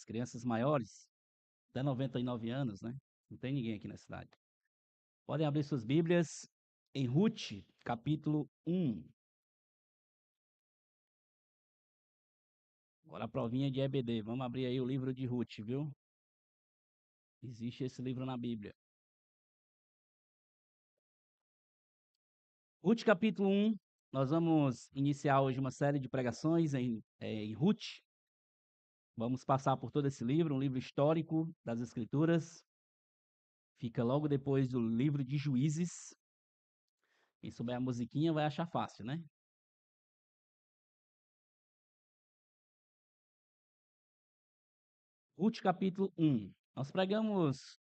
as crianças maiores, até 99 anos, né? Não tem ninguém aqui na cidade. Podem abrir suas Bíblias em Ruth, capítulo 1. Agora a provinha de EBD. Vamos abrir aí o livro de Ruth, viu? Existe esse livro na Bíblia. Ruth, capítulo 1. Nós vamos iniciar hoje uma série de pregações em Ruth. Vamos passar por todo esse livro, um livro histórico das Escrituras. Fica logo depois do livro de Juízes. Quem souber a musiquinha vai achar fácil, né? Ruth, capítulo 1. Nós pregamos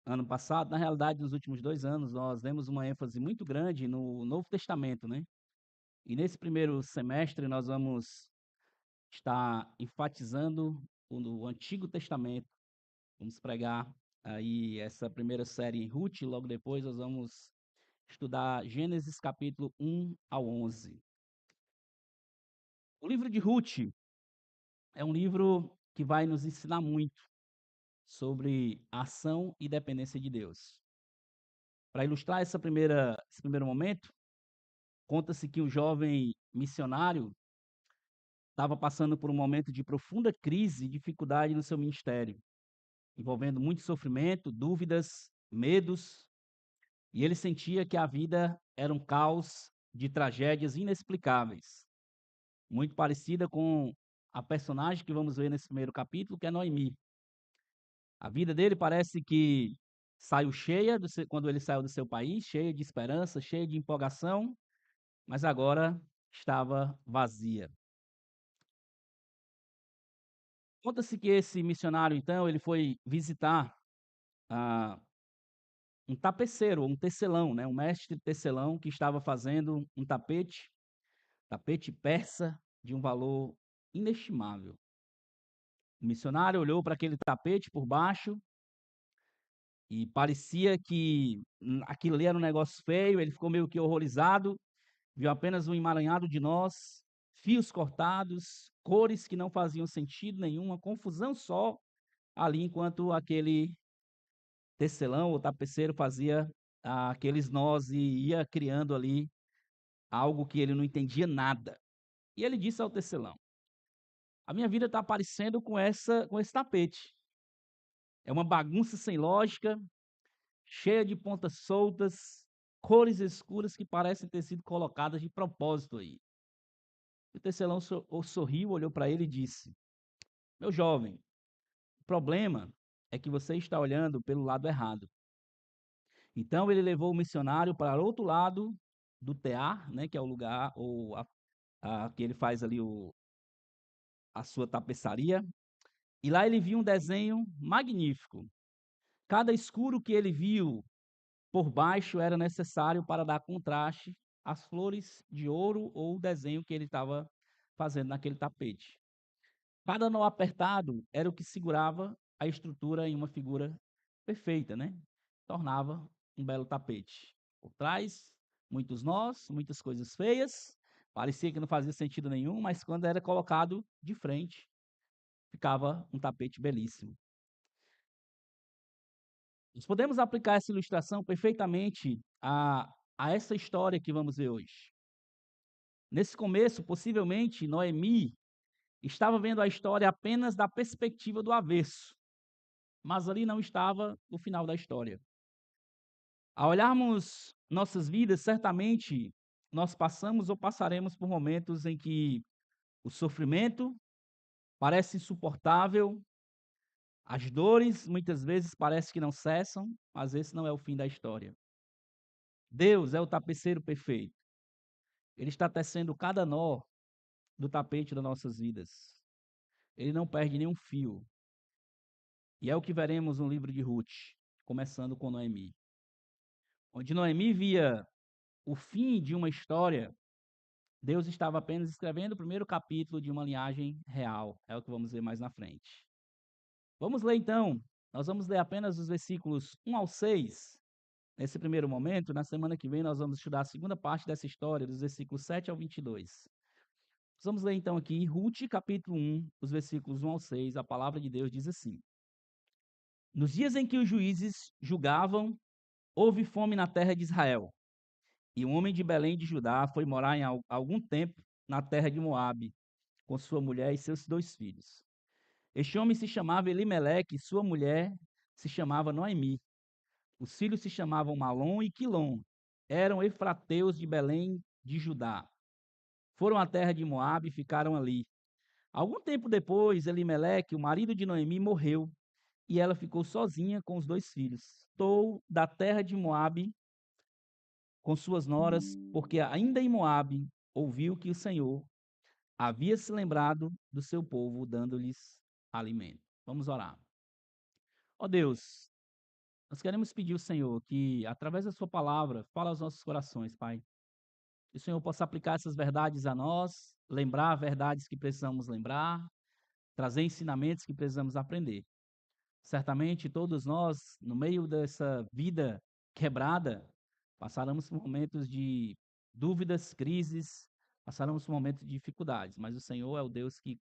ano passado, na realidade, nos últimos 2 anos, nós demos uma ênfase muito grande no Novo Testamento, né? E nesse primeiro semestre nós vamos estar enfatizando o Antigo Testamento. Vamos pregar aí essa primeira série em Ruth, logo depois nós vamos estudar Gênesis capítulo 1 ao 11. O livro de Ruth é um livro que vai nos ensinar muito sobre ação e dependência de Deus. Para ilustrar esse primeiro momento, conta-se que um jovem missionário estava passando por um momento de profunda crise e dificuldade no seu ministério, envolvendo muito sofrimento, dúvidas, medos, e ele sentia que a vida era um caos de tragédias inexplicáveis, muito parecida com a personagem que vamos ver nesse primeiro capítulo, que é Noemi. A vida dele parece que saiu cheia, quando ele saiu do seu país, cheia de esperança, cheia de empolgação, mas agora estava vazia. Conta-se que esse missionário, então, ele foi visitar ah, um tapeceiro, um tecelão, né? Um mestre tecelão que estava fazendo um tapete persa de um valor inestimável. O missionário olhou para aquele tapete por baixo e parecia que aquilo ali era um negócio feio, ele ficou meio que horrorizado, viu apenas um emaranhado de nós, fios cortados, cores que não faziam sentido nenhum, uma confusão só ali enquanto aquele tecelão ou tapeceiro fazia aqueles nós e ia criando ali algo que ele não entendia nada. E ele disse ao tecelão: a minha vida está parecendo com esse tapete. É uma bagunça sem lógica, cheia de pontas soltas, cores escuras que parecem ter sido colocadas de propósito aí. O tecelão sorriu, olhou para ele e disse: meu jovem, o problema é que você está olhando pelo lado errado. Então ele levou o missionário para outro lado do tear, né, que é o lugar ou que ele faz ali a sua tapeçaria, e lá ele viu um desenho magnífico. Cada escuro que ele viu por baixo era necessário para dar contraste às flores de ouro ou o desenho que ele estava fazendo naquele tapete. Cada nó apertado era o que segurava a estrutura em uma figura perfeita, né? Tornava um belo tapete. Por trás, muitos nós, muitas coisas feias, parecia que não fazia sentido nenhum, mas quando era colocado de frente, ficava um tapete belíssimo. Nós podemos aplicar essa ilustração perfeitamente a essa história que vamos ver hoje. Nesse começo, possivelmente, Noemi estava vendo a história apenas da perspectiva do avesso, mas ali não estava o final da história. Ao olharmos nossas vidas, certamente nós passamos ou passaremos por momentos em que o sofrimento parece insuportável, as dores muitas vezes parece que não cessam, mas esse não é o fim da história. Deus é o tapeceiro perfeito. Ele está tecendo cada nó do tapete das nossas vidas. Ele não perde nenhum fio. E é o que veremos no livro de Ruth, começando com Noemi. Onde Noemi via o fim de uma história, Deus estava apenas escrevendo o primeiro capítulo de uma linhagem real. É o que vamos ver mais na frente. Vamos ler então. Nós vamos ler apenas os versículos 1 ao 6. Nesse primeiro momento, na semana que vem nós vamos estudar a segunda parte dessa história, dos versículos 7 ao 22. Vamos ler então aqui Rute, capítulo 1, os versículos 1 ao 6. A palavra de Deus diz assim: Nos dias em que os juízes julgavam, houve fome na terra de Israel. E um homem de Belém de Judá foi morar em algum tempo na terra de Moabe, com sua mulher e seus 2 filhos. Este homem se chamava Elimeleque, e sua mulher se chamava Noemi. Os filhos se chamavam Malom e Quilom. Eram efrateus de Belém de Judá. Foram à terra de Moabe e ficaram ali. Algum tempo depois, Elimeleque, o marido de Noemi, morreu, e ela ficou sozinha com os 2 filhos. Estou da terra de Moabe com suas noras, porque ainda em Moabe ouviu que o Senhor havia se lembrado do seu povo, dando-lhes alimento. Vamos orar. Ó Deus, nós queremos pedir ao Senhor que, através da sua palavra, fale aos nossos corações, Pai. Que o Senhor possa aplicar essas verdades a nós, lembrar verdades que precisamos lembrar, trazer ensinamentos que precisamos aprender. Certamente todos nós, no meio dessa vida quebrada, passaremos por momentos de dúvidas, crises, passaremos por momentos de dificuldades, mas o Senhor é o Deus que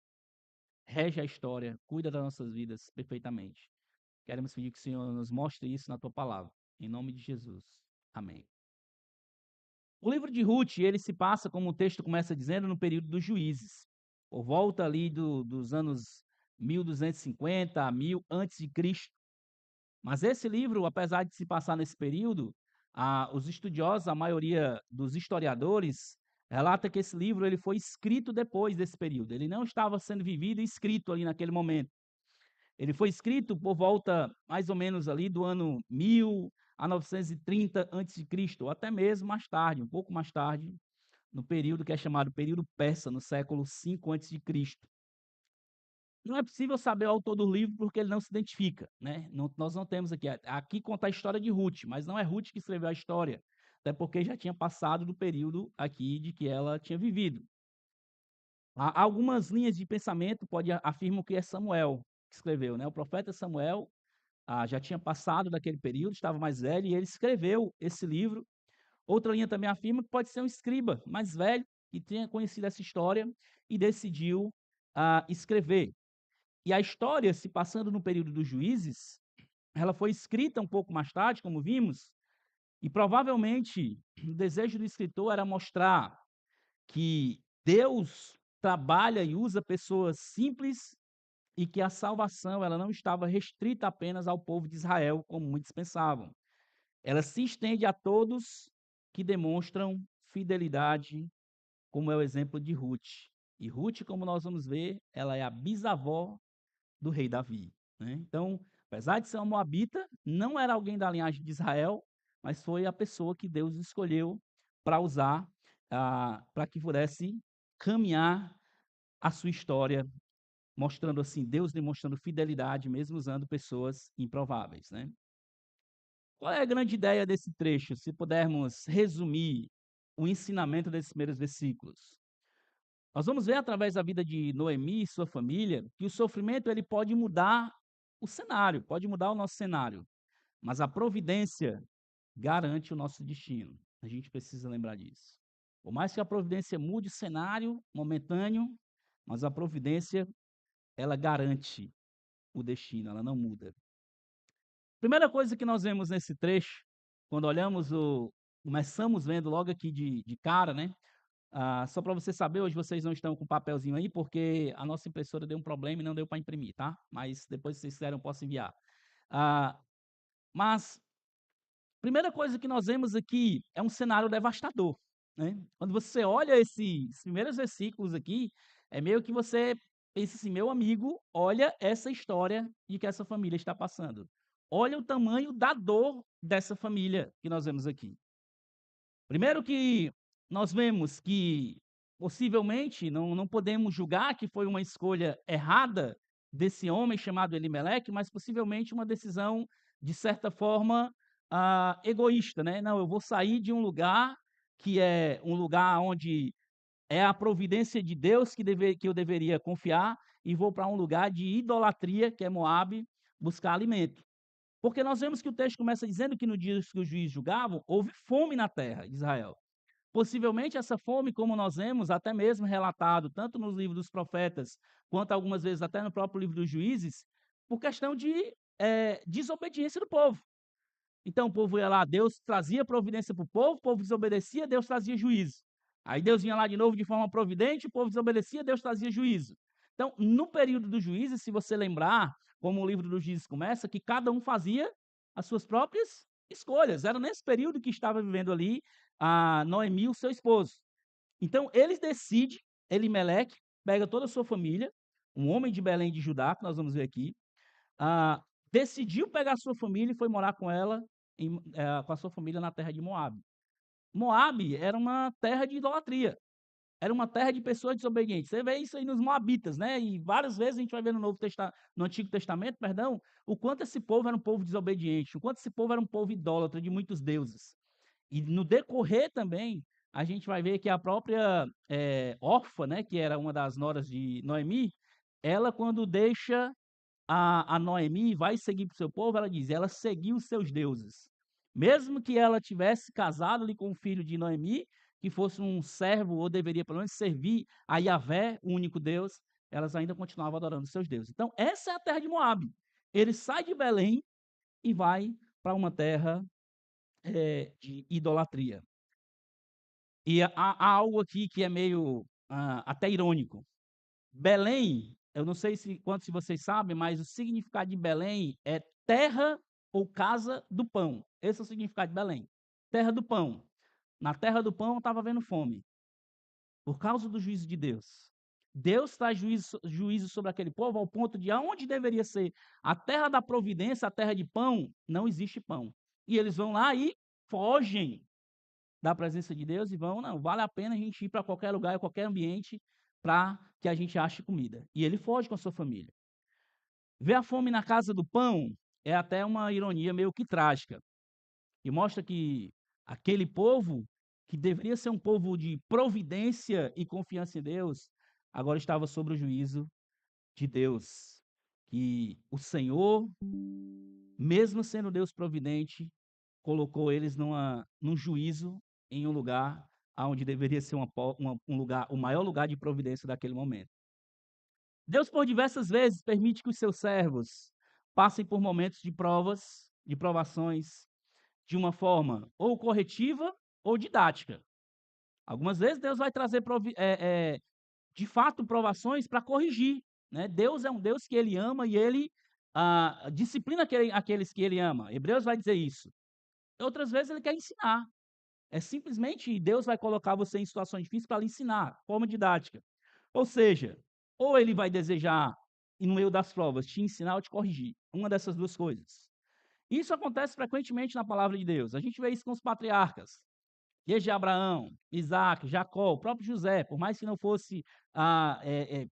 rege a história, cuida das nossas vidas perfeitamente. Queremos pedir que o Senhor nos mostre isso na tua palavra. Em nome de Jesus. Amém. O livro de Ruth, ele se passa, como o texto começa dizendo, no período dos juízes. Por volta ali dos anos 1250 a 1000 antes de Cristo. Mas esse livro, apesar de se passar nesse período, os estudiosos, a maioria dos historiadores, relata que esse livro ele foi escrito depois desse período. Ele não estava sendo vivido e escrito ali naquele momento. Ele foi escrito por volta, mais ou menos ali, do ano 1000 a 930 a.C., ou até mesmo mais tarde, um pouco mais tarde, no período que é chamado período persa, no século 5 a.C. Não é possível saber o autor do livro porque ele não se identifica, né? Nós não temos aqui. Aqui conta a história de Ruth, mas não é Ruth que escreveu a história, até porque já tinha passado do período aqui de que ela tinha vivido. Há algumas linhas de pensamento afirmam que é Samuel que escreveu, né? O profeta Samuel já tinha passado daquele período, estava mais velho, e ele escreveu esse livro. Outra linha também afirma que pode ser um escriba mais velho, que tenha conhecido essa história e decidiu escrever. E a história, se passando no período dos juízes, ela foi escrita um pouco mais tarde, como vimos, e provavelmente o desejo do escritor era mostrar que Deus trabalha e usa pessoas simples e que a salvação ela não estava restrita apenas ao povo de Israel, como muitos pensavam. Ela se estende a todos que demonstram fidelidade, como é o exemplo de Ruth. E Ruth, como nós vamos ver, ela é a bisavó do rei Davi, né? Então, apesar de ser uma moabita, não era alguém da linhagem de Israel, mas foi a pessoa que Deus escolheu para usar, para que pudesse caminhar a sua história, mostrando assim, Deus demonstrando fidelidade, mesmo usando pessoas improváveis, né? Qual é a grande ideia desse trecho, se pudermos resumir o ensinamento desses primeiros versículos? Nós vamos ver através da vida de Noemi e sua família que o sofrimento ele pode mudar o cenário, pode mudar o nosso cenário, mas a providência garante o nosso destino. A gente precisa lembrar disso. Por mais que a providência mude o cenário momentâneo, mas a providência ela garante o destino, ela não muda. Primeira coisa que nós vemos nesse trecho, quando começamos vendo logo aqui de cara, né? Só para você saber, hoje vocês não estão com papelzinho aí, porque a nossa impressora deu um problema e não deu para imprimir, tá? Mas depois, se vocês quiserem, eu posso enviar. Mas, primeira coisa que nós vemos aqui é um cenário devastador, né? Quando você olha esses primeiros versículos aqui, é meio que você pensa assim, meu amigo, olha essa história de que essa família está passando. Olha o tamanho da dor dessa família que nós vemos aqui. Primeiro que nós vemos que, possivelmente, não podemos julgar que foi uma escolha errada desse homem chamado Elimeleque, mas possivelmente uma decisão, de certa forma, egoísta, né? Não, eu vou sair de um lugar que é um lugar onde é a providência de Deus que eu deveria confiar e vou para um lugar de idolatria, que é Moabe, buscar alimento. Porque nós vemos que o texto começa dizendo que no dia que os juízes julgavam, houve fome na terra de Israel. Possivelmente essa fome, como nós vemos, até mesmo relatado, tanto nos livros dos profetas, quanto algumas vezes até no próprio livro dos juízes, por questão de desobediência do povo. Então o povo ia lá, Deus trazia providência para o povo desobedecia, Deus trazia juízo. Aí Deus vinha lá de novo de forma providente, o povo desobedecia, Deus trazia juízo. Então, no período dos juízes, se você lembrar, como o livro dos juízes começa, que cada um fazia as suas próprias escolhas. Era nesse período que estava vivendo ali a Noemi, o seu esposo. Então, eles decidem, Elimeleque pega toda a sua família, um homem de Belém de Judá, que nós vamos ver aqui, ah, decidiu pegar a sua família e foi morar com ela, com a sua família na terra de Moabe. Moabe era uma terra de idolatria, era uma terra de pessoas desobedientes. Você vê isso aí nos Moabitas, né? E várias vezes a gente vai ver no Antigo Testamento, perdão, o quanto esse povo era um povo desobediente, o quanto esse povo era um povo idólatra de muitos deuses. E no decorrer também, a gente vai ver que a própria Orfa, né, que era uma das noras de Noemi, ela quando deixa a Noemi vai seguir para o seu povo, ela diz, ela seguiu os seus deuses. Mesmo que ela tivesse casado ali com o filho de Noemi, que fosse um servo, ou deveria pelo menos servir a Yahvé, o único Deus, elas ainda continuavam adorando os seus deuses. Então, essa é a terra de Moabe. Ele sai de Belém e vai para uma terra de idolatria. E há algo aqui que é meio até irônico. Belém, eu não sei quantos de vocês sabem, mas o significado de Belém é terra ou casa do pão. Esse é o significado de Belém. Terra do pão. Na terra do pão estava havendo fome, por causa do juízo de Deus. Deus traz juízo sobre aquele povo ao ponto de aonde deveria ser a terra da providência, a terra de pão, não existe pão. E eles vão lá e fogem da presença de Deus e vão, não, vale a pena a gente ir para qualquer lugar, qualquer ambiente, para que a gente ache comida. E ele foge com a sua família. Ver a fome na casa do pão é até uma ironia meio que trágica. E mostra que aquele povo, que deveria ser um povo de providência e confiança em Deus, agora estava sob o juízo de Deus. Que o Senhor, mesmo sendo Deus providente, colocou eles num juízo em um lugar onde deveria ser um lugar, o maior lugar de providência daquele momento. Deus, por diversas vezes, permite que os seus servos passem por momentos de provas, de provações, de uma forma ou corretiva ou didática. Algumas vezes Deus vai trazer, de fato, provações para corrigir. Né? Deus é um Deus que ele ama e ele disciplina aqueles que ele ama. Hebreus vai dizer isso. Outras vezes ele quer ensinar. É simplesmente Deus vai colocar você em situações difíceis para lhe ensinar, forma didática. Ou seja, ou ele vai desejar, no meio das provas, te ensinar ou te corrigir. Uma dessas duas coisas. Isso acontece frequentemente na palavra de Deus. A gente vê isso com os patriarcas. Desde Abraão, Isaac, Jacó, o próprio José, por mais que não fosse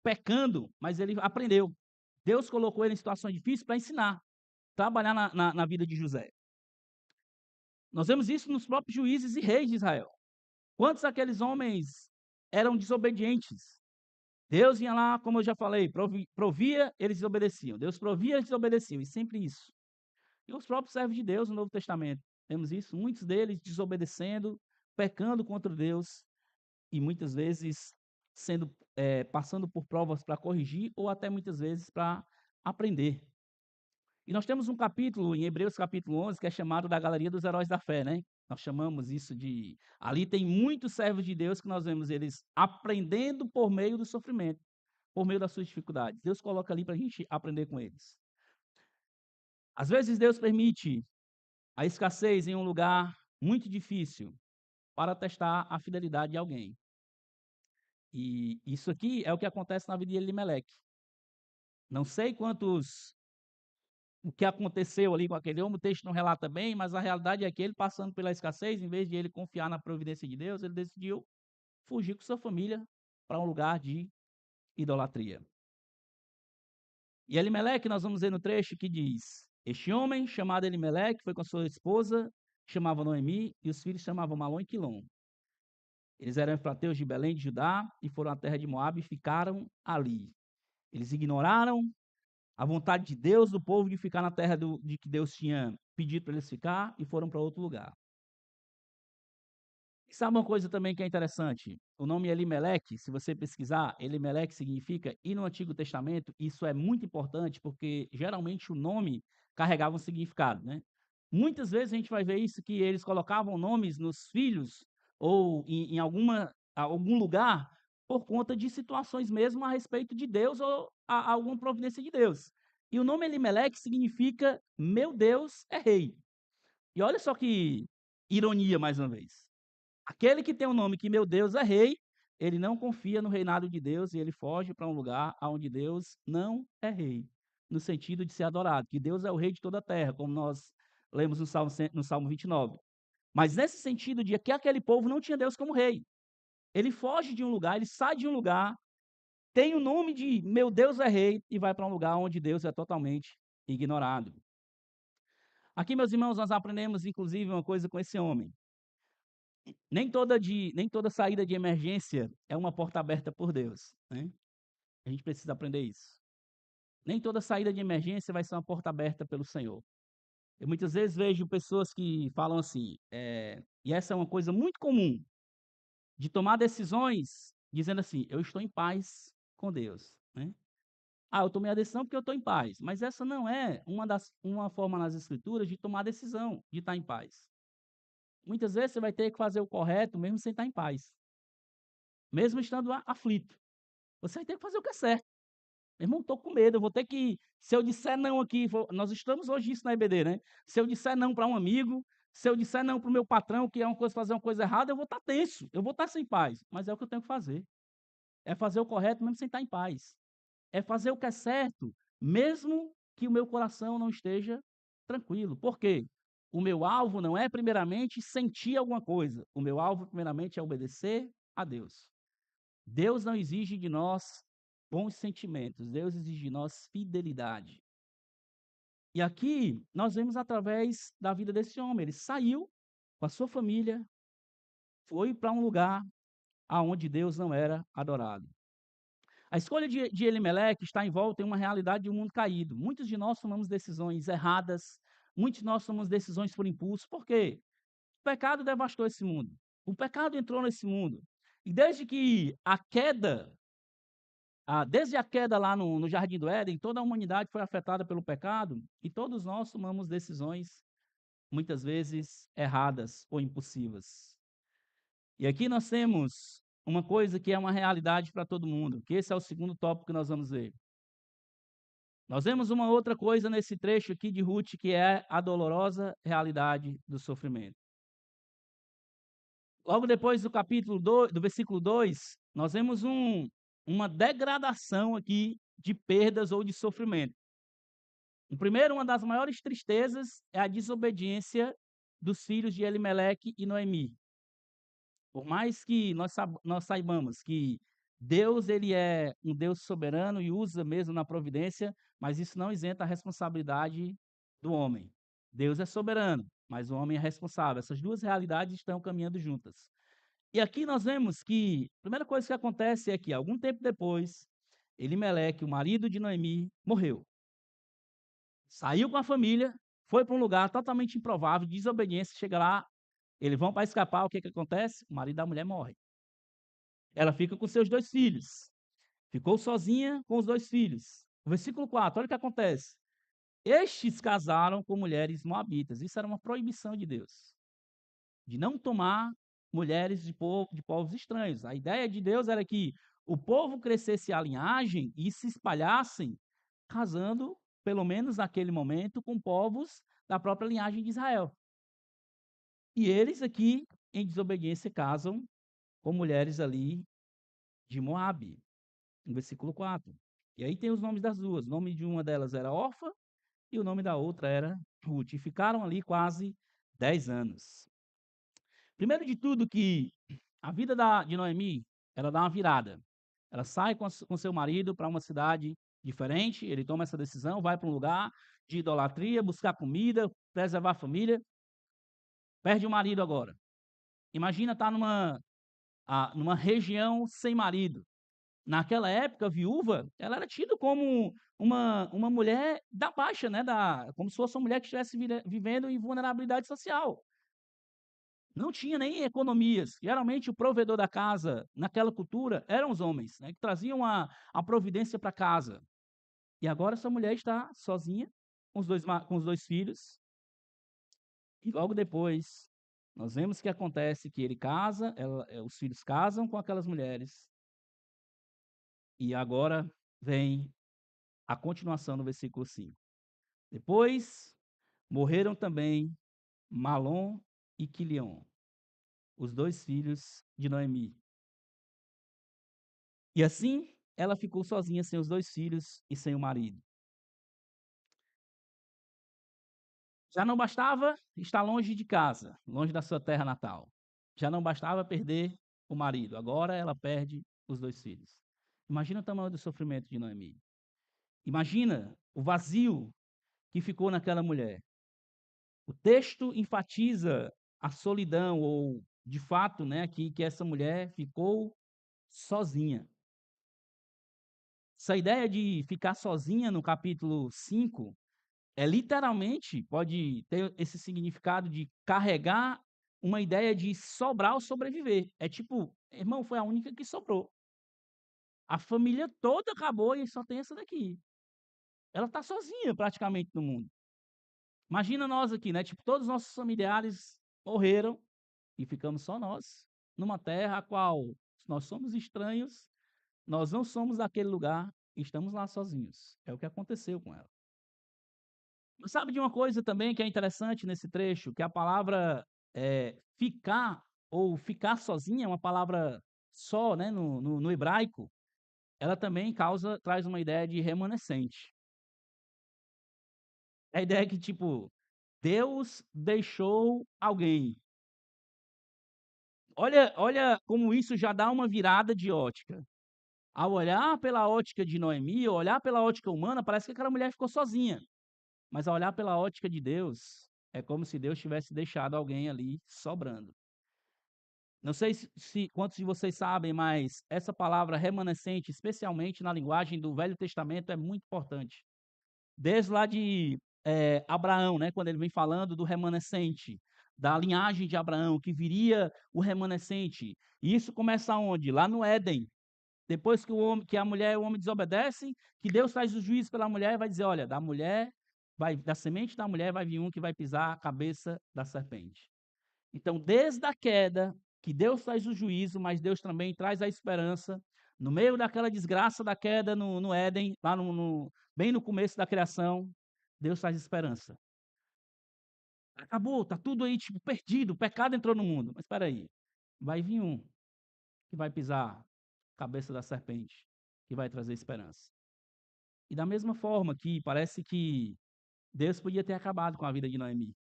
pecando, mas ele aprendeu. Deus colocou ele em situações difíceis para ensinar, trabalhar na vida de José. Nós vemos isso nos próprios juízes e reis de Israel. Quantos aqueles homens eram desobedientes? Deus vinha lá, como eu já falei, provia, eles desobedeciam. Deus provia, eles desobedeciam. E sempre isso. E os próprios servos de Deus no Novo Testamento. Temos isso, muitos deles desobedecendo, pecando contra Deus e muitas vezes passando por provas para corrigir ou até muitas vezes para aprender. E nós temos um capítulo, em Hebreus capítulo 11, que é chamado da Galeria dos Heróis da Fé, né? Nós chamamos isso de... Ali tem muitos servos de Deus que nós vemos eles aprendendo por meio do sofrimento, por meio das suas dificuldades. Deus coloca ali para a gente aprender com eles. Às vezes Deus permite a escassez em um lugar muito difícil para testar a fidelidade de alguém. E isso aqui é o que acontece na vida de Elimeleque. Não sei o que aconteceu ali com aquele homem, o texto não relata bem, mas a realidade é que ele, passando pela escassez, em vez de ele confiar na providência de Deus, ele decidiu fugir com sua família para um lugar de idolatria. E Elimeleque, nós vamos ver no trecho que diz: este homem, chamado Elimeleque, foi com sua esposa, que chamava Noemi, e os filhos chamavam Malom e Quilom. Eles eram efrateus de Belém de Judá e foram à terra de Moabe e ficaram ali. Eles ignoraram a vontade de Deus, do povo, de ficar na terra de que Deus tinha pedido para eles ficar e foram para outro lugar. Sabe uma coisa também que é interessante? O nome Elimeleque, se você pesquisar, Elimeleque significa e no Antigo Testamento, isso é muito importante, porque geralmente o nome carregava um significado, né. Muitas vezes a gente vai ver isso, que eles colocavam nomes nos filhos ou em algum lugar, por conta de situações mesmo a respeito de Deus ou alguma providência de Deus. E o nome Elimeleque significa: "Meu Deus é rei". E olha só que ironia mais uma vez. Aquele que tem o nome que meu Deus é rei, ele não confia no reinado de Deus e ele foge para um lugar aonde Deus não é rei, no sentido de ser adorado, que Deus é o rei de toda a terra, como nós lemos no Salmo 29. Mas nesse sentido de que aquele povo não tinha Deus como rei. Ele foge de um lugar, ele sai de um lugar, tem o nome de meu Deus é rei e vai para um lugar onde Deus é totalmente ignorado. Aqui, meus irmãos, nós aprendemos inclusive uma coisa com esse homem. Nem toda saída de emergência é uma porta aberta por Deus, né. A gente precisa aprender isso. Nem toda saída de emergência vai ser uma porta aberta pelo Senhor. Eu muitas vezes vejo pessoas que falam assim, e essa é uma coisa muito comum, de tomar decisões dizendo assim: "Eu estou em paz com Deus", né. "Ah, eu tomei a decisão porque eu estou em paz", mas essa não é uma forma nas escrituras de tomar decisão, de estar em paz. Muitas vezes você vai ter que fazer o correto mesmo sem estar em paz, mesmo estando aflito. Você vai ter que fazer o que é certo. "Meu irmão, estou com medo, eu vou ter que se eu disser não aqui", nós estamos hoje isso na EBD, né. Se eu disser não para um amigo, se eu disser não para o meu patrão, que é uma coisa fazer uma coisa errada, eu vou estar tenso, eu vou estar sem paz, mas é o que eu tenho que fazer. É fazer o correto mesmo sem estar em paz. É fazer o que é certo, mesmo que o meu coração não esteja tranquilo. Por quê? O meu alvo não é primeiramente sentir alguma coisa, o meu alvo primeiramente é obedecer a Deus. Deus não exige de nós bons sentimentos, Deus exige de nós fidelidade. E aqui nós vemos através da vida desse homem, ele saiu com a sua família, foi para um lugar aonde Deus não era adorado. A escolha de Elimeleque está envolta em uma realidade de um mundo caído. Muitos de nós tomamos decisões erradas, muitos de nós tomamos decisões por impulso. Por quê? O pecado devastou esse mundo. O pecado entrou nesse mundo. E desde a queda lá no Jardim do Éden, toda a humanidade foi afetada pelo pecado e todos nós tomamos decisões, muitas vezes, erradas ou impulsivas. E aqui nós temos uma coisa que é uma realidade para todo mundo, que esse é o segundo tópico que nós vamos ver. Nós vemos uma outra coisa nesse trecho aqui de Ruth, que é a dolorosa realidade do sofrimento. Logo depois do versículo 2, nós vemos uma degradação aqui de perdas ou de sofrimento. O primeiro, uma das maiores tristezas é a desobediência dos filhos de Elimeleque e Noemi. Por mais que nós saibamos que Deus ele é um Deus soberano e usa mesmo na providência, mas isso não isenta a responsabilidade do homem. Deus é soberano, mas o homem é responsável. Essas duas realidades estão caminhando juntas. E aqui nós vemos que a primeira coisa que acontece é que, algum tempo depois, Elimeleque, o marido de Noemi, morreu. Saiu com a família, foi para um lugar totalmente improvável, de desobediência, chega lá, eles vão para escapar, o que que acontece? O marido da mulher morre. Ela fica com seus 2 filhos. Ficou sozinha com os 2 filhos. O versículo 4, olha o que acontece. Estes casaram com mulheres moabitas. Isso era uma proibição de Deus, de não tomar mulheres de povos estranhos. A ideia de Deus era que o povo crescesse a linhagem e se espalhassem, casando, pelo menos naquele momento, com povos da própria linhagem de Israel. E eles aqui, em desobediência, casam com mulheres ali de Moabe, no versículo 4. E aí tem os nomes das duas. O nome de uma delas era Orfa e o nome da outra era Ruth. E ficaram ali quase 10 anos. Primeiro de tudo que a vida de Noemi, ela dá uma virada. Ela sai com seu marido para uma cidade diferente, ele toma essa decisão, vai para um lugar de idolatria, buscar comida, preservar a família, perde o marido agora. Imagina estar numa região sem marido. Naquela época, viúva, ela era tida como uma mulher da baixa, né, como se fosse uma mulher que estivesse vivendo em vulnerabilidade social. Não tinha nem economias. Geralmente o provedor da casa, naquela cultura, eram os homens, né, que traziam a providência para casa. E agora essa mulher está sozinha, com os 2 filhos, e logo depois, nós vemos que acontece que ele casa, os filhos casam com aquelas mulheres, e agora vem a continuação no versículo 5. Depois morreram também Malom e Quilion, os 2 filhos de Noemi. E assim ela ficou sozinha sem os 2 filhos e sem o marido. Já não bastava estar longe de casa, longe da sua terra natal. Já não bastava perder o marido, agora ela perde os 2 filhos. Imagina o tamanho do sofrimento de Noemi. Imagina o vazio que ficou naquela mulher. O texto enfatiza a solidão ou, de fato, né, que essa mulher ficou sozinha. Essa ideia de ficar sozinha no capítulo 5 literalmente pode ter esse significado de carregar uma ideia de sobrar ou sobreviver. É tipo, irmão, foi a única que sobrou. A família toda acabou e só tem essa daqui. Ela está sozinha praticamente no mundo. Imagina nós aqui, né? Tipo, todos os nossos familiares morreram e ficamos só nós, numa terra a qual nós somos estranhos, nós não somos daquele lugar e estamos lá sozinhos. É o que aconteceu com ela. Mas sabe de uma coisa também que é interessante nesse trecho? Que a palavra ficar ou ficar sozinha é uma palavra só, né, no hebraico, ela também traz uma ideia de remanescente. A ideia é que, tipo, Deus deixou alguém. Olha como isso já dá uma virada de ótica. Ao olhar pela ótica de Noemi, ou olhar pela ótica humana, parece que aquela mulher ficou sozinha. Mas ao olhar pela ótica de Deus, é como se Deus tivesse deixado alguém ali sobrando. Não sei se quantos de vocês sabem, mas essa palavra remanescente, especialmente na linguagem do Velho Testamento, é muito importante. Desde lá de Abraão, né, quando ele vem falando do remanescente, da linhagem de Abraão, que viria o remanescente. E isso começa onde? Lá no Éden. Depois que a mulher e o homem desobedecem, que Deus traz o juízo pela mulher e vai dizer: olha, da semente da mulher vai vir um que vai pisar a cabeça da serpente. Então, desde a queda, que Deus traz o juízo, mas Deus também traz a esperança. No meio daquela desgraça da queda no Éden, lá bem no começo da criação, Deus traz esperança. Acabou, está tudo aí tipo perdido, o pecado entrou no mundo. Mas espera aí, vai vir um que vai pisar a cabeça da serpente, que vai trazer esperança. E da mesma forma que parece que Deus podia ter acabado com a vida de Noemi.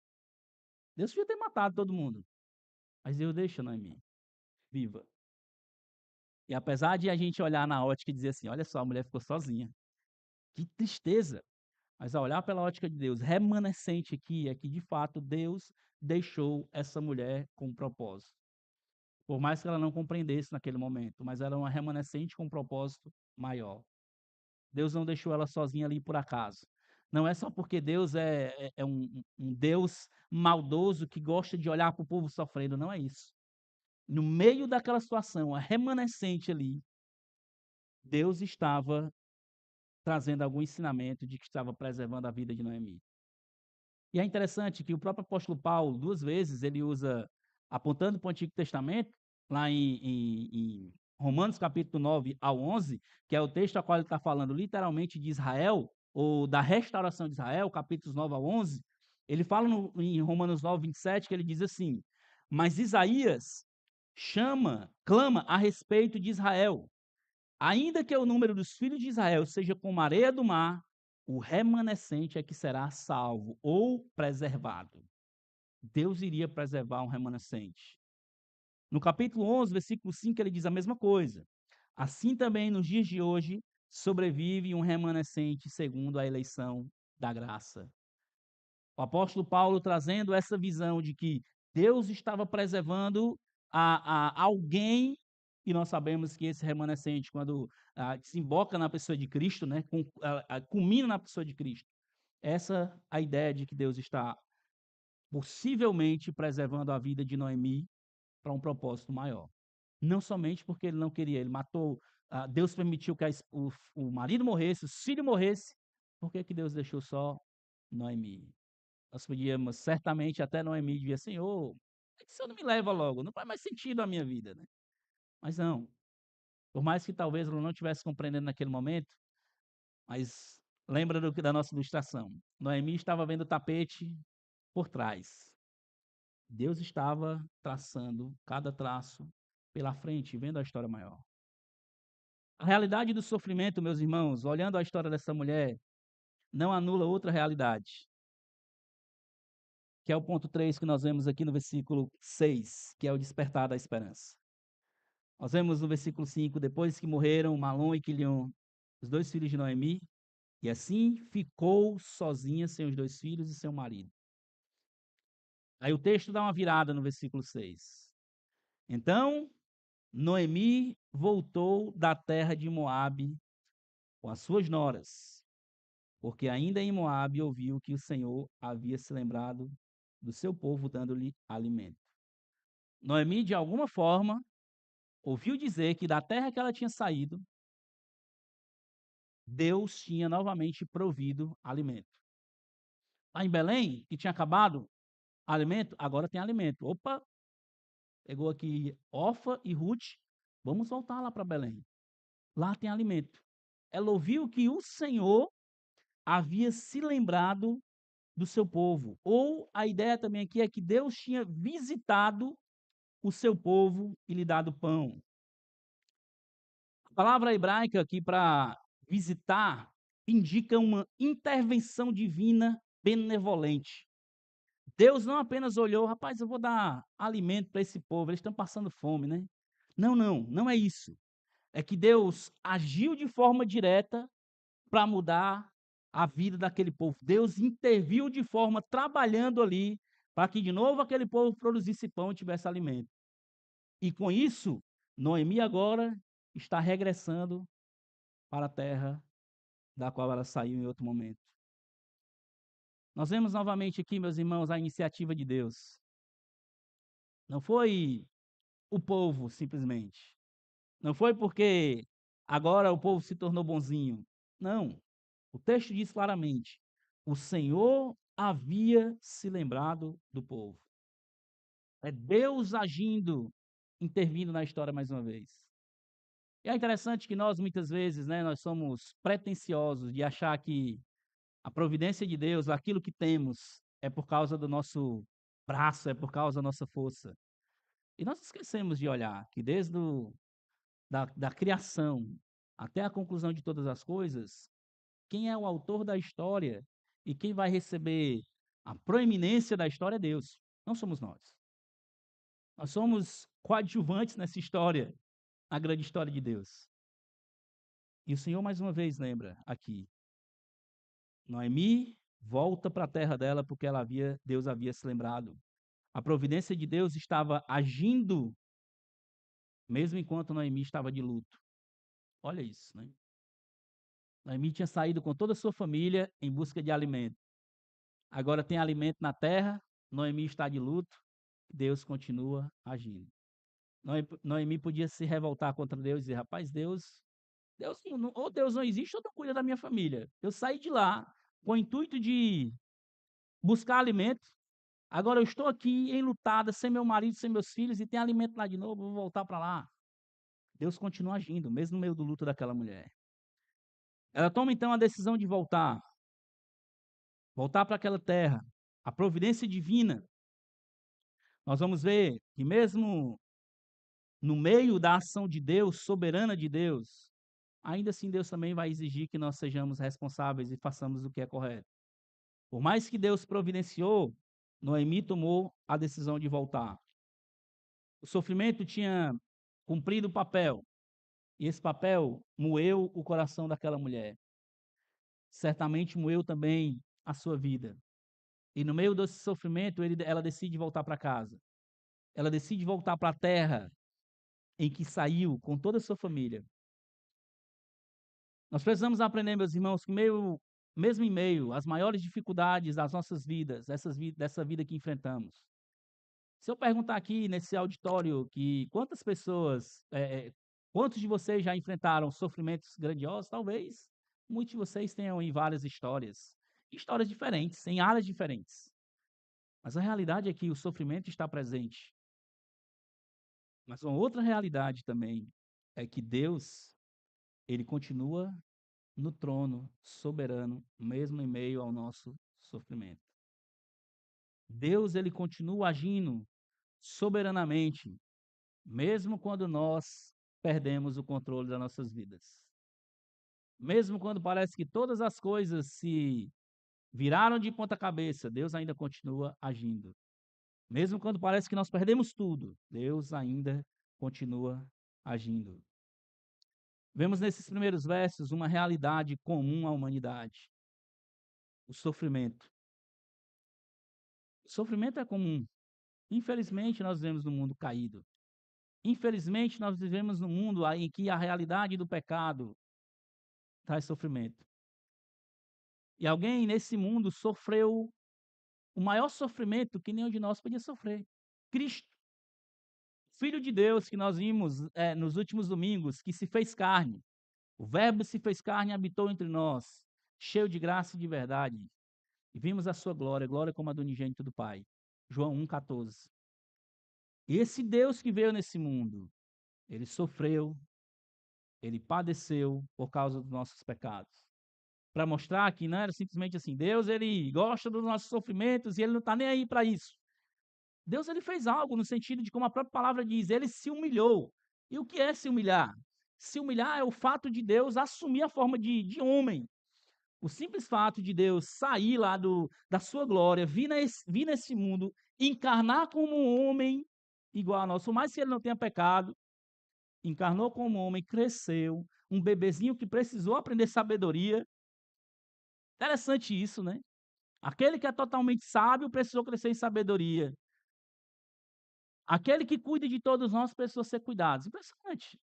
Deus podia ter matado todo mundo, mas Deus deixa Noemi viva. E apesar de a gente olhar na ótica e dizer assim: olha só, a mulher ficou sozinha, que tristeza. Mas ao olhar pela ótica de Deus, remanescente aqui é que de fato Deus deixou essa mulher com um propósito. Por mais que ela não compreendesse naquele momento, mas era uma remanescente com um propósito maior. Deus não deixou ela sozinha ali por acaso. Não é só porque Deus é um Deus maldoso que gosta de olhar para o povo sofrendo, não é isso. No meio daquela situação, a remanescente ali, Deus estava trazendo algum ensinamento de que estava preservando a vida de Noemi. E é interessante que o próprio apóstolo Paulo, 2 vezes, ele usa, apontando para o Antigo Testamento, lá em Romanos capítulo 9 ao 11, que é o texto a qual ele está falando literalmente de Israel, ou da restauração de Israel, capítulos 9 ao 11, ele fala em Romanos 9, 27, que ele diz assim: mas Isaías clama a respeito de Israel. Ainda que o número dos filhos de Israel seja como a areia do mar, o remanescente é que será salvo ou preservado. Deus iria preservar um remanescente. No capítulo 11, versículo 5, ele diz a mesma coisa. Assim também nos dias de hoje sobrevive um remanescente segundo a eleição da graça. O apóstolo Paulo trazendo essa visão de que Deus estava preservando a alguém, e nós sabemos que esse remanescente, quando desemboca na pessoa de Cristo, né, culmina na pessoa de Cristo. Essa é a ideia de que Deus está possivelmente preservando a vida de Noemi para um propósito maior. Não somente porque ele não queria, ele matou, Deus permitiu que o marido morresse, o filho morresse, por que que Deus deixou só Noemi? Nós podíamos, certamente, até Noemi devia, Senhor, por que o Senhor não me leva logo? Não faz mais sentido a minha vida, né? Mas não, por mais que talvez ela não estivesse compreendendo naquele momento, mas lembra da nossa ilustração. Noemi estava vendo o tapete por trás. Deus estava traçando cada traço pela frente, vendo a história maior. A realidade do sofrimento, meus irmãos, olhando a história dessa mulher, não anula outra realidade, que é o ponto 3 que nós vemos aqui no versículo 6, que é o despertar da esperança. Nós vemos no versículo 5, depois que morreram Malom e Quilion, os 2 filhos de Noemi, e assim ficou sozinha sem os 2 filhos e seu marido. Aí o texto dá uma virada no versículo 6. Então, Noemi voltou da terra de Moabe com as suas noras, porque ainda em Moabe ouviu que o Senhor havia se lembrado do seu povo, dando-lhe alimento. Noemi, de alguma forma, ouviu dizer que da terra que ela tinha saído, Deus tinha novamente provido alimento. Lá em Belém, que tinha acabado alimento, agora tem alimento. Opa, pegou aqui Orfa e Ruth, vamos voltar lá para Belém. Lá tem alimento. Ela ouviu que o Senhor havia se lembrado do seu povo. Ou a ideia também aqui é que Deus tinha visitado o seu povo e lhe dado pão. A palavra hebraica aqui para visitar indica uma intervenção divina benevolente. Deus não apenas olhou, rapaz, eu vou dar alimento para esse povo, eles estão passando fome, né? Não, não, não é isso. É que Deus agiu de forma direta para mudar a vida daquele povo. Deus interviu de forma trabalhando ali para que de novo aquele povo produzisse pão e tivesse alimento. E com isso, Noemi agora está regressando para a terra da qual ela saiu em outro momento. Nós vemos novamente aqui, meus irmãos, a iniciativa de Deus. Não foi o povo simplesmente. Não foi porque agora o povo se tornou bonzinho. Não. O texto diz claramente: o Senhor havia se lembrado do povo. É Deus agindo, intervindo na história mais uma vez. E é interessante que nós, muitas vezes, né, nós somos pretensiosos de achar que a providência de Deus, aquilo que temos, é por causa do nosso braço, é por causa da nossa força. E nós esquecemos de olhar que desde da criação até a conclusão de todas as coisas, quem é o autor da história e quem vai receber a proeminência da história é Deus, não somos nós. Nós somos coadjuvantes nessa história, a grande história de Deus. E o Senhor mais uma vez lembra aqui, Noemi volta para a terra dela porque Deus havia se lembrado. A providência de Deus estava agindo mesmo enquanto Noemi estava de luto. Olha isso, né? Noemi tinha saído com toda a sua família em busca de alimento. Agora tem alimento na terra, Noemi está de luto, Deus continua agindo. Noemi podia se revoltar contra Deus e dizer, rapaz, ou Deus não existe ou não cuida da minha família. Eu saí de lá com o intuito de buscar alimento, agora eu estou aqui enlutada, sem meu marido, sem meus filhos, e tem alimento lá de novo, vou voltar para lá. Deus continua agindo, mesmo no meio do luto daquela mulher. Ela toma então a decisão de voltar para aquela terra. A providência divina. Nós vamos ver que mesmo no meio da ação de Deus, soberana de Deus, ainda assim Deus também vai exigir que nós sejamos responsáveis e façamos o que é correto. Por mais que Deus providenciou, Noemi tomou a decisão de voltar. O sofrimento tinha cumprido o papel, e esse papel moeu o coração daquela mulher. Certamente moeu também a sua vida. E no meio desse sofrimento, ela decide voltar para casa. Ela decide voltar para a terra em que saiu com toda a sua família. Nós precisamos aprender, meus irmãos, que meio mesmo em meio às maiores dificuldades das nossas vidas, dessa vida que enfrentamos. Se eu perguntar aqui nesse auditório que quantas pessoas, quantos de vocês já enfrentaram sofrimentos grandiosos, talvez muitos de vocês tenham aí várias histórias, histórias diferentes, em áreas diferentes. Mas a realidade é que o sofrimento está presente. Mas uma outra realidade também é que Deus, ele continua no trono, soberano, mesmo em meio ao nosso sofrimento. Deus, ele continua agindo soberanamente, mesmo quando nós perdemos o controle das nossas vidas. Mesmo quando parece que todas as coisas se viraram de ponta cabeça, Deus ainda continua agindo. Mesmo quando parece que nós perdemos tudo, Deus ainda continua agindo. Vemos nesses primeiros versos uma realidade comum à humanidade: o sofrimento. O sofrimento é comum. Infelizmente, nós vivemos num mundo caído. Infelizmente, nós vivemos num mundo em que a realidade do pecado traz sofrimento. E alguém nesse mundo sofreu o maior sofrimento que nenhum de nós podia sofrer. Cristo, Filho de Deus, que nós vimos nos últimos domingos, que se fez carne. O Verbo se fez carne e habitou entre nós, cheio de graça e de verdade. E vimos a sua glória, glória como a do unigênito do Pai. João 1,14. Esse Deus que veio nesse mundo, ele sofreu, ele padeceu por causa dos nossos pecados. Para mostrar que não era simplesmente assim, Deus ele gosta dos nossos sofrimentos e ele não está nem aí para isso. Deus ele fez algo no sentido de como a própria palavra diz, ele se humilhou. E o que é se humilhar? Se humilhar é o fato de Deus assumir a forma de homem. O simples fato de Deus sair lá da sua glória, vir nesse mundo, encarnar como um homem igual a nós, por mais que ele não tenha pecado, encarnou como homem, cresceu, um bebezinho que precisou aprender sabedoria. Interessante isso, né? Aquele que é totalmente sábio precisou crescer em sabedoria. Aquele que cuida de todos nós precisou ser cuidado. Impressionante.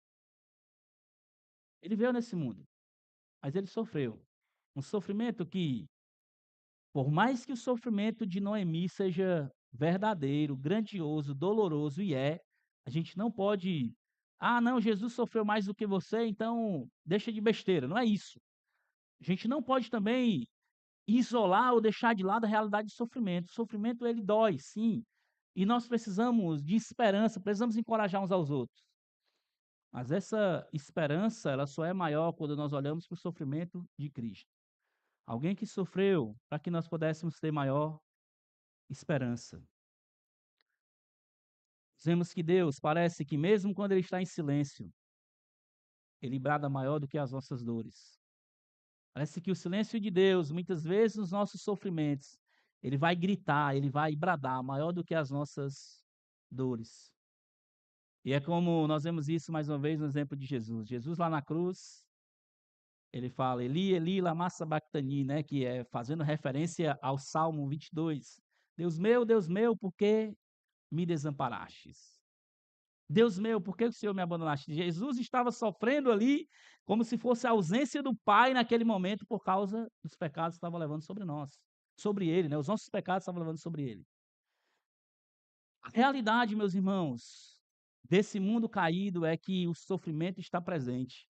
Ele veio nesse mundo, mas ele sofreu. Um sofrimento que, por mais que o sofrimento de Noemi seja verdadeiro, grandioso, doloroso, e a gente não pode. Ah, não, Jesus sofreu mais do que você, então deixa de besteira. Não é isso. A gente não pode também isolar ou deixar de lado a realidade do sofrimento. O sofrimento, ele dói, sim. E nós precisamos de esperança, precisamos encorajar uns aos outros. Mas essa esperança, ela só é maior quando nós olhamos para o sofrimento de Cristo. Alguém que sofreu para que nós pudéssemos ter maior esperança. Vemos que Deus parece que mesmo quando ele está em silêncio, ele brada maior do que as nossas dores. Parece que o silêncio de Deus, muitas vezes nos nossos sofrimentos, ele vai gritar, ele vai bradar maior do que as nossas dores. E é como nós vemos isso mais uma vez no exemplo de Jesus. Jesus lá na cruz, ele fala, Eli, Eli, lama sabachthani, né, que é fazendo referência ao Salmo 22. Deus meu, por que me desamparastes? Deus meu, por que o Senhor me abandonaste? Jesus estava sofrendo ali como se fosse a ausência do Pai naquele momento por causa dos pecados que estavam levando sobre nós. Sobre ele, né? Os nossos pecados estavam levando sobre ele. A realidade, meus irmãos, desse mundo caído é que o sofrimento está presente.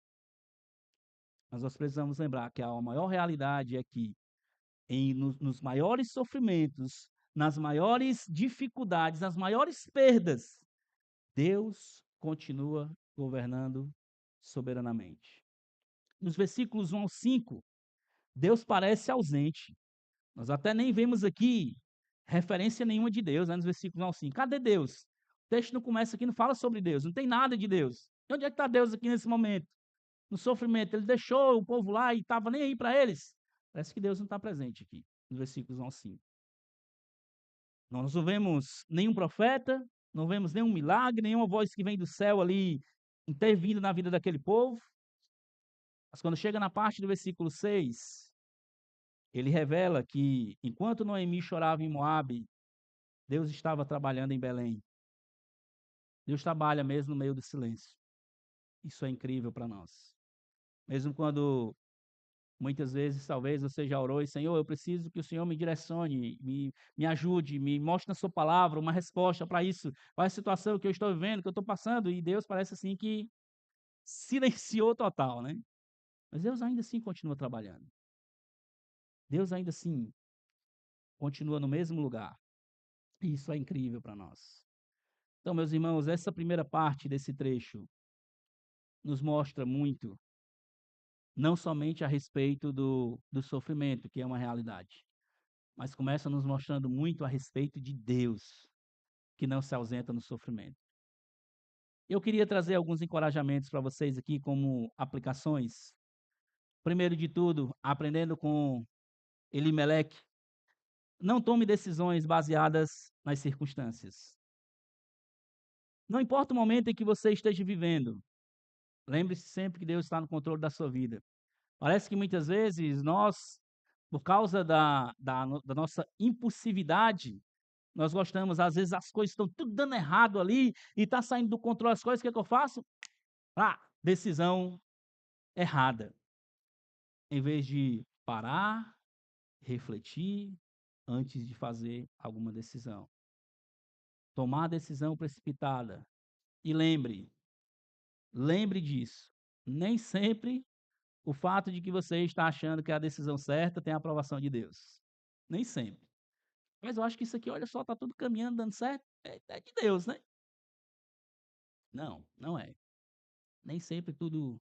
Mas nós precisamos lembrar que a maior realidade é que nos maiores sofrimentos, nas maiores dificuldades, nas maiores perdas, Deus continua governando soberanamente. Nos versículos 1 ao 5, Deus parece ausente. Nós até nem vemos aqui referência nenhuma de Deus, né, nos versículos 1 ao 5. Cadê Deus? O texto não começa aqui, não fala sobre Deus, não tem nada de Deus. E onde é que está Deus aqui nesse momento? No sofrimento, ele deixou o povo lá e estava nem aí para eles. Parece que Deus não está presente aqui, nos versículos 1 ao 5. Nós não vemos nenhum profeta, não vemos nenhum milagre, nenhuma voz que vem do céu ali intervindo na vida daquele povo. Mas quando chega na parte do versículo 6, ele revela que enquanto Noemi chorava em Moabe, Deus estava trabalhando em Belém. Deus trabalha mesmo no meio do silêncio. Isso é incrível para nós. Mesmo quando Muitas vezes, talvez você já orou e, Senhor, eu preciso que o Senhor me direcione, me ajude, me mostre na sua palavra uma resposta para isso, para a situação que eu estou vivendo, que eu estou passando, e Deus parece assim que silenciou total, né? Mas Deus ainda assim continua trabalhando. Deus ainda assim continua no mesmo lugar. E isso é incrível para nós. Então, meus irmãos, essa primeira parte desse trecho nos mostra muito, não somente a respeito do sofrimento, que é uma realidade, mas começa nos mostrando muito a respeito de Deus, que não se ausenta no sofrimento. Eu queria trazer alguns encorajamentos para vocês aqui como aplicações. Primeiro de tudo, aprendendo com Elimeleque, não tome decisões baseadas nas circunstâncias. Não importa o momento em que você esteja vivendo, lembre-se sempre que Deus está no controle da sua vida. Parece que muitas vezes nós, por causa da nossa impulsividade, nós gostamos, às vezes as coisas estão tudo dando errado ali e está saindo do controle as coisas, o que é que eu faço? Decisão errada. Em vez de parar, refletir antes de fazer alguma decisão. Tomar decisão precipitada. E lembre disso. Nem sempre o fato de que você está achando que é a decisão certa tem a aprovação de Deus. Nem sempre. Mas eu acho que isso aqui, olha só, está tudo caminhando, dando certo. É de Deus, né? Não, não é. Nem sempre tudo.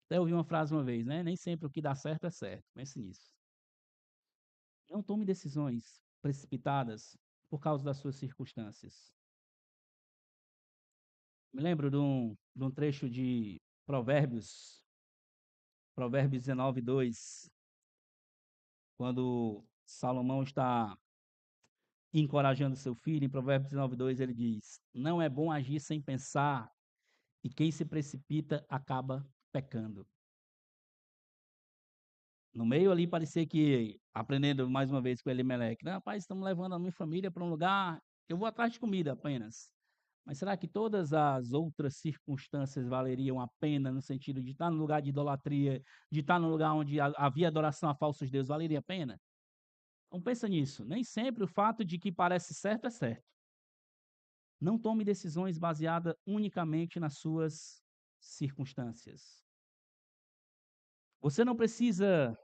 Até ouvi uma frase uma vez, né? Nem sempre o que dá certo é certo. Pense nisso. Não tome decisões precipitadas por causa das suas circunstâncias. Me lembro de um trecho de Provérbios, Provérbios 19:2, quando Salomão está encorajando seu filho, em Provérbios 19:2 ele diz: não é bom agir sem pensar, e quem se precipita acaba pecando. No meio ali parecia que, aprendendo mais uma vez com Elimeleque, né, rapaz, estamos levando a minha família para um lugar, eu vou atrás de comida apenas. Mas será que todas as outras circunstâncias valeriam a pena, no sentido de estar no lugar de idolatria, de estar no lugar onde havia adoração a falsos deuses, valeria a pena? Então pensa nisso, nem sempre o fato de que parece certo é certo. Não tome decisões baseadas unicamente nas suas circunstâncias. Você não precisa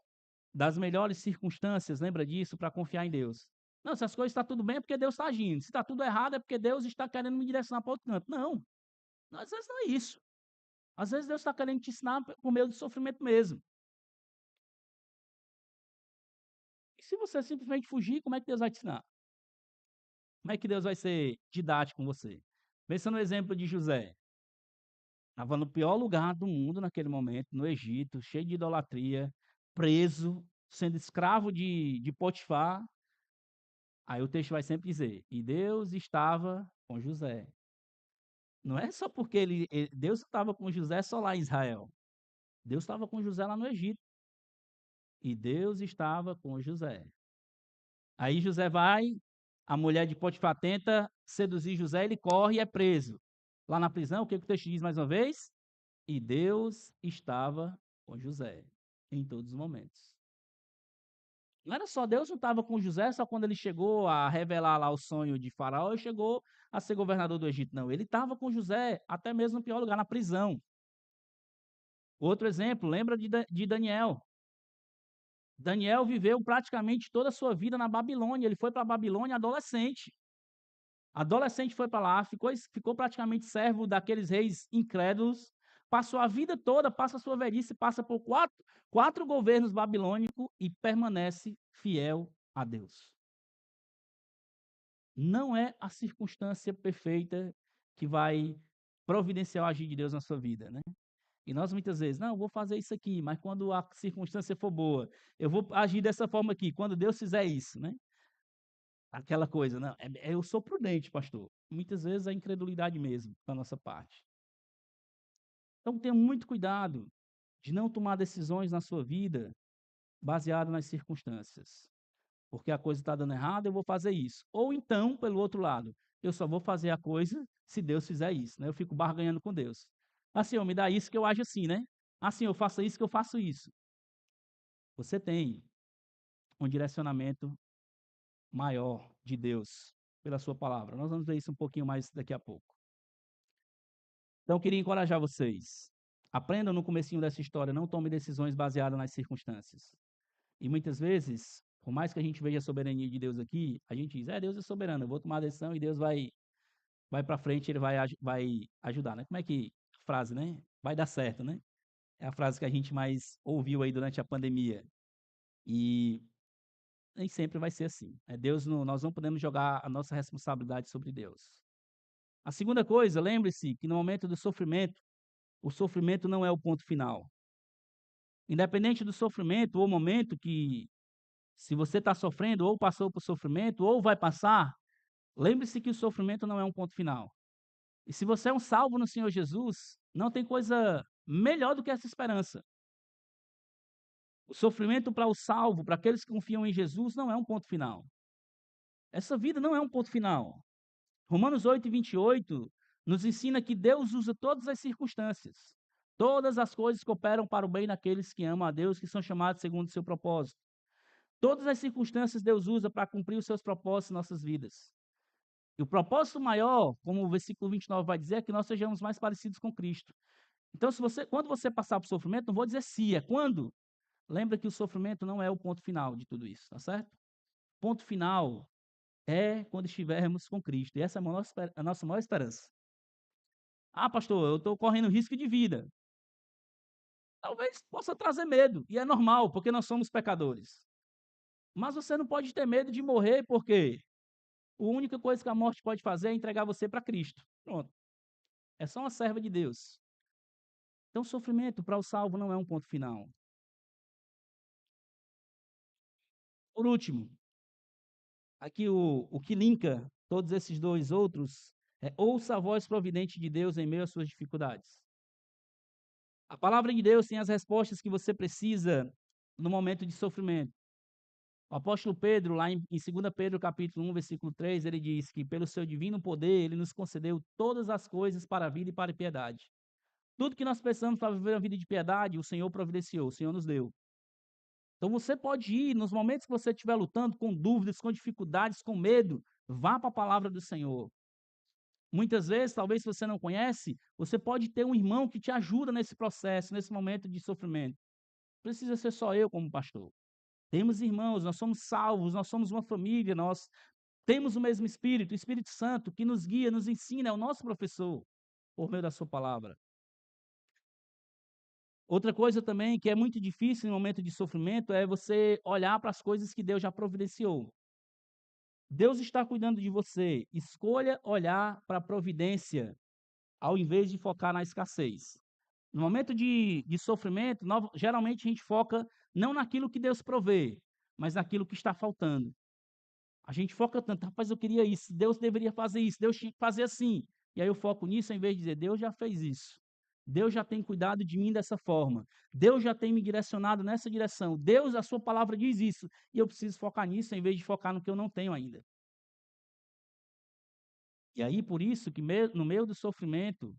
das melhores circunstâncias, lembra disso, para confiar em Deus. Não, se as coisas estão tudo bem é porque Deus está agindo. Se está tudo errado é porque Deus está querendo me direcionar para outro canto. Não, às vezes não é isso. Às vezes Deus está querendo te ensinar por meio do sofrimento mesmo. E se você simplesmente fugir, como é que Deus vai te ensinar? Como é que Deus vai ser didático com você? Pensa no exemplo de José. Estava no pior lugar do mundo naquele momento, no Egito, cheio de idolatria, preso, sendo escravo de Potifar. Aí o texto vai sempre dizer: e Deus estava com José. Não é só porque Deus estava com José só lá em Israel. Deus estava com José lá no Egito. E Deus estava com José. Aí José vai, a mulher de Potifar tenta seduzir José, ele corre e é preso. Lá na prisão, o que o texto diz mais uma vez? E Deus estava com José em todos os momentos. Não era só Deus, não estava com José só quando ele chegou a revelar lá o sonho de Faraó e chegou a ser governador do Egito. Não, ele estava com José até mesmo no pior lugar, na prisão. Outro exemplo, lembra de Daniel. Daniel viveu praticamente toda a sua vida na Babilônia. Ele foi para a Babilônia adolescente. Adolescente foi para lá, ficou praticamente servo daqueles reis incrédulos, passou a vida toda, passa a sua velhice, passa por quatro governos babilônicos e permanece fiel a Deus. Não é a circunstância perfeita que vai providenciar o agir de Deus na sua vida, né? E nós muitas vezes, não, eu vou fazer isso aqui, mas quando a circunstância for boa, eu vou agir dessa forma aqui, quando Deus fizer isso, né? Aquela coisa, não, eu sou prudente, pastor. Muitas vezes é incredulidade mesmo da nossa parte. Então tenha muito cuidado de não tomar decisões na sua vida baseadas nas circunstâncias. Porque a coisa está dando errado, eu vou fazer isso. Ou então, pelo outro lado, eu só vou fazer a coisa se Deus fizer isso, né? Eu fico barganhando com Deus. Assim, Senhor, me dá isso que eu ajo assim, né? Assim, eu faço isso que eu faço isso. Você tem um direcionamento maior de Deus pela sua palavra. Nós vamos ver isso um pouquinho mais daqui a pouco. Então, eu queria encorajar vocês. Aprendam no comecinho dessa história, não tome decisões baseadas nas circunstâncias. E muitas vezes, por mais que a gente veja a soberania de Deus aqui, a gente diz, Deus é soberano, eu vou tomar a decisão e Deus vai para frente, ele vai ajudar, né? Como é que frase, né? Vai dar certo, né? É a frase que a gente mais ouviu aí durante a pandemia. E nem sempre vai ser assim. Nós não podemos jogar a nossa responsabilidade sobre Deus. A segunda coisa, lembre-se que no momento do sofrimento, o sofrimento não é o ponto final. Independente do sofrimento ou momento que, se você está sofrendo, ou passou por sofrimento, ou vai passar, lembre-se que o sofrimento não é um ponto final. E se você é um salvo no Senhor Jesus, não tem coisa melhor do que essa esperança. O sofrimento para o salvo, para aqueles que confiam em Jesus, não é um ponto final. Essa vida não é um ponto final. Romanos 8:28 nos ensina que Deus usa todas as circunstâncias. Todas as coisas cooperam para o bem daqueles que amam a Deus, que são chamados segundo o seu propósito. Todas as circunstâncias Deus usa para cumprir os seus propósitos em nossas vidas. E o propósito maior, como o versículo 29 vai dizer, é que nós sejamos mais parecidos com Cristo. Então, quando você passar por sofrimento, não vou dizer se, é quando. Lembra que o sofrimento não é o ponto final de tudo isso, tá certo? Ponto final é quando estivermos com Cristo. E essa é a nossa maior esperança. Pastor, eu estou correndo risco de vida. Talvez possa trazer medo, e é normal, porque nós somos pecadores. Mas você não pode ter medo de morrer, porque a única coisa que a morte pode fazer é entregar você para Cristo. Pronto. É só uma serva de Deus. Então, o sofrimento para o salvo não é um ponto final. Por último, aqui o que linka todos esses dois outros é ouça a voz providente de Deus em meio às suas dificuldades. A palavra de Deus tem as respostas que você precisa no momento de sofrimento. O apóstolo Pedro, lá em 2 Pedro capítulo 1, versículo 3, ele diz que pelo seu divino poder, ele nos concedeu todas as coisas para a vida e para a piedade. Tudo que nós precisamos para viver uma vida de piedade, o Senhor providenciou, o Senhor nos deu. Então você pode ir, nos momentos que você estiver lutando com dúvidas, com dificuldades, com medo, vá para a palavra do Senhor. Muitas vezes, talvez se você não conhece, você pode ter um irmão que te ajuda nesse processo, nesse momento de sofrimento. Precisa ser só eu como pastor. Temos irmãos, nós somos salvos, nós somos uma família, nós temos o mesmo Espírito, o Espírito Santo, que nos guia, nos ensina, é o nosso professor, por meio da sua palavra. Outra coisa também que é muito difícil no momento de sofrimento é você olhar para as coisas que Deus já providenciou. Deus está cuidando de você. Escolha olhar para a providência, ao invés de focar na escassez. No momento de sofrimento, geralmente a gente foca não naquilo que Deus provê, mas naquilo que está faltando. A gente foca tanto, rapaz, eu queria isso, Deus deveria fazer isso, Deus tinha que fazer assim. E aí eu foco nisso, ao invés de dizer, Deus já fez isso. Deus já tem cuidado de mim dessa forma. Deus já tem me direcionado nessa direção. Deus, a sua palavra diz isso. E eu preciso focar nisso, ao invés de focar no que eu não tenho ainda. E aí, por isso que no meio do sofrimento,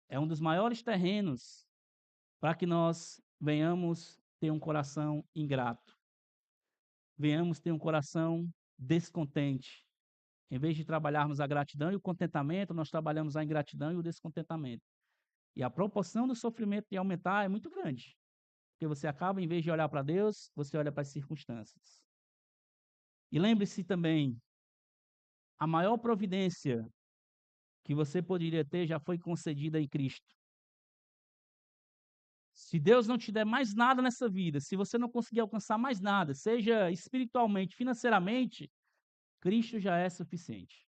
é um dos maiores terrenos para que nós venhamos ter um coração ingrato. Venhamos ter um coração descontente. Em vez de trabalharmos a gratidão e o contentamento, nós trabalhamos a ingratidão e o descontentamento. E a proporção do sofrimento de aumentar é muito grande. Porque você acaba, em vez de olhar para Deus, você olha para as circunstâncias. E lembre-se também, a maior providência que você poderia ter já foi concedida em Cristo. Se Deus não te der mais nada nessa vida, se você não conseguir alcançar mais nada, seja espiritualmente, financeiramente, Cristo já é suficiente.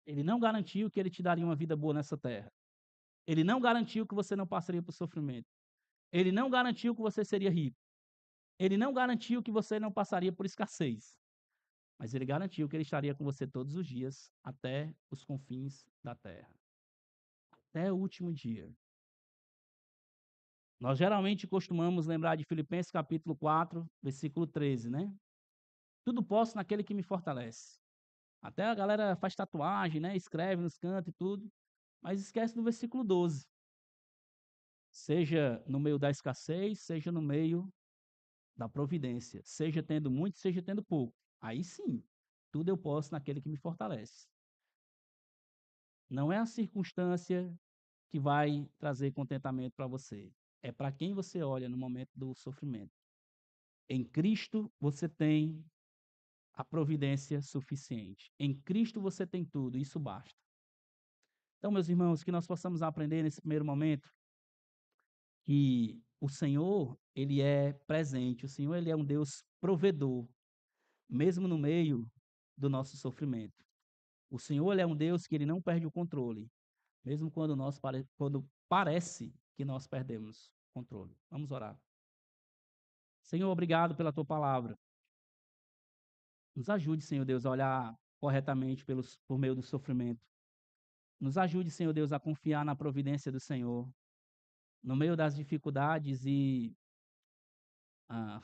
Ele não garantiu que ele te daria uma vida boa nessa terra. Ele não garantiu que você não passaria por sofrimento. Ele não garantiu que você seria rico. Ele não garantiu que você não passaria por escassez. Mas ele garantiu que ele estaria com você todos os dias, até os confins da terra. Até o último dia. Nós geralmente costumamos lembrar de Filipenses capítulo 4, versículo 13, né? Tudo posso naquele que me fortalece. Até a galera faz tatuagem, né? Escreve nos cantos e tudo, mas esquece do versículo 12. Seja no meio da escassez, seja no meio da providência, seja tendo muito, seja tendo pouco. Aí sim, tudo eu posso naquele que me fortalece. Não é a circunstância que vai trazer contentamento para você. É para quem você olha no momento do sofrimento. Em Cristo você tem a providência suficiente. Em Cristo você tem tudo, isso basta. Então, meus irmãos, que nós possamos aprender nesse primeiro momento que o Senhor, ele é presente, o Senhor, ele é um Deus provedor, mesmo no meio do nosso sofrimento. O Senhor, ele é um Deus que ele não perde o controle, mesmo quando parece que nós perdemos o controle. Vamos orar. Senhor, obrigado pela tua palavra. Nos ajude, Senhor Deus, a olhar corretamente por meio do sofrimento. Nos ajude, Senhor Deus, a confiar na providência do Senhor, no meio das dificuldades e ah,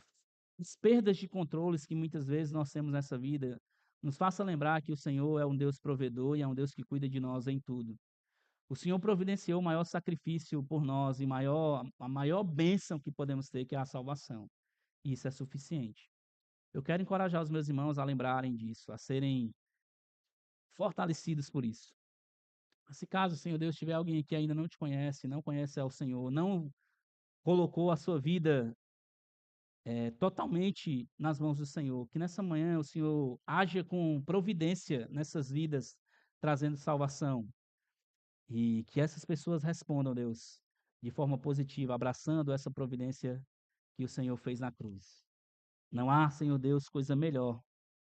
as perdas de controles que muitas vezes nós temos nessa vida. Nos faça lembrar que o Senhor é um Deus provedor e é um Deus que cuida de nós em tudo. O Senhor providenciou o maior sacrifício por nós e a maior bênção que podemos ter, que é a salvação. E isso é suficiente. Eu quero encorajar os meus irmãos a lembrarem disso, a serem fortalecidos por isso. Se caso, Senhor Deus, tiver alguém que ainda não te conhece, não conhece ao Senhor, não colocou a sua vida totalmente nas mãos do Senhor, que nessa manhã o Senhor haja com providência nessas vidas, trazendo salvação, e que essas pessoas respondam, Deus, de forma positiva, abraçando essa providência que o Senhor fez na cruz. Não há, Senhor Deus, coisa melhor,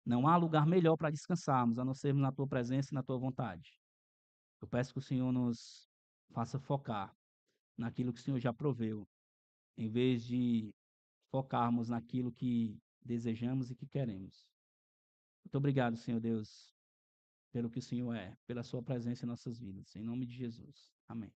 não há lugar melhor para descansarmos, a não sermos na tua presença e na tua vontade. Eu peço que o Senhor nos faça focar naquilo que o Senhor já proveu, em vez de focarmos naquilo que desejamos e que queremos. Muito obrigado, Senhor Deus, pelo que o Senhor é, pela sua presença em nossas vidas. Em nome de Jesus. Amém.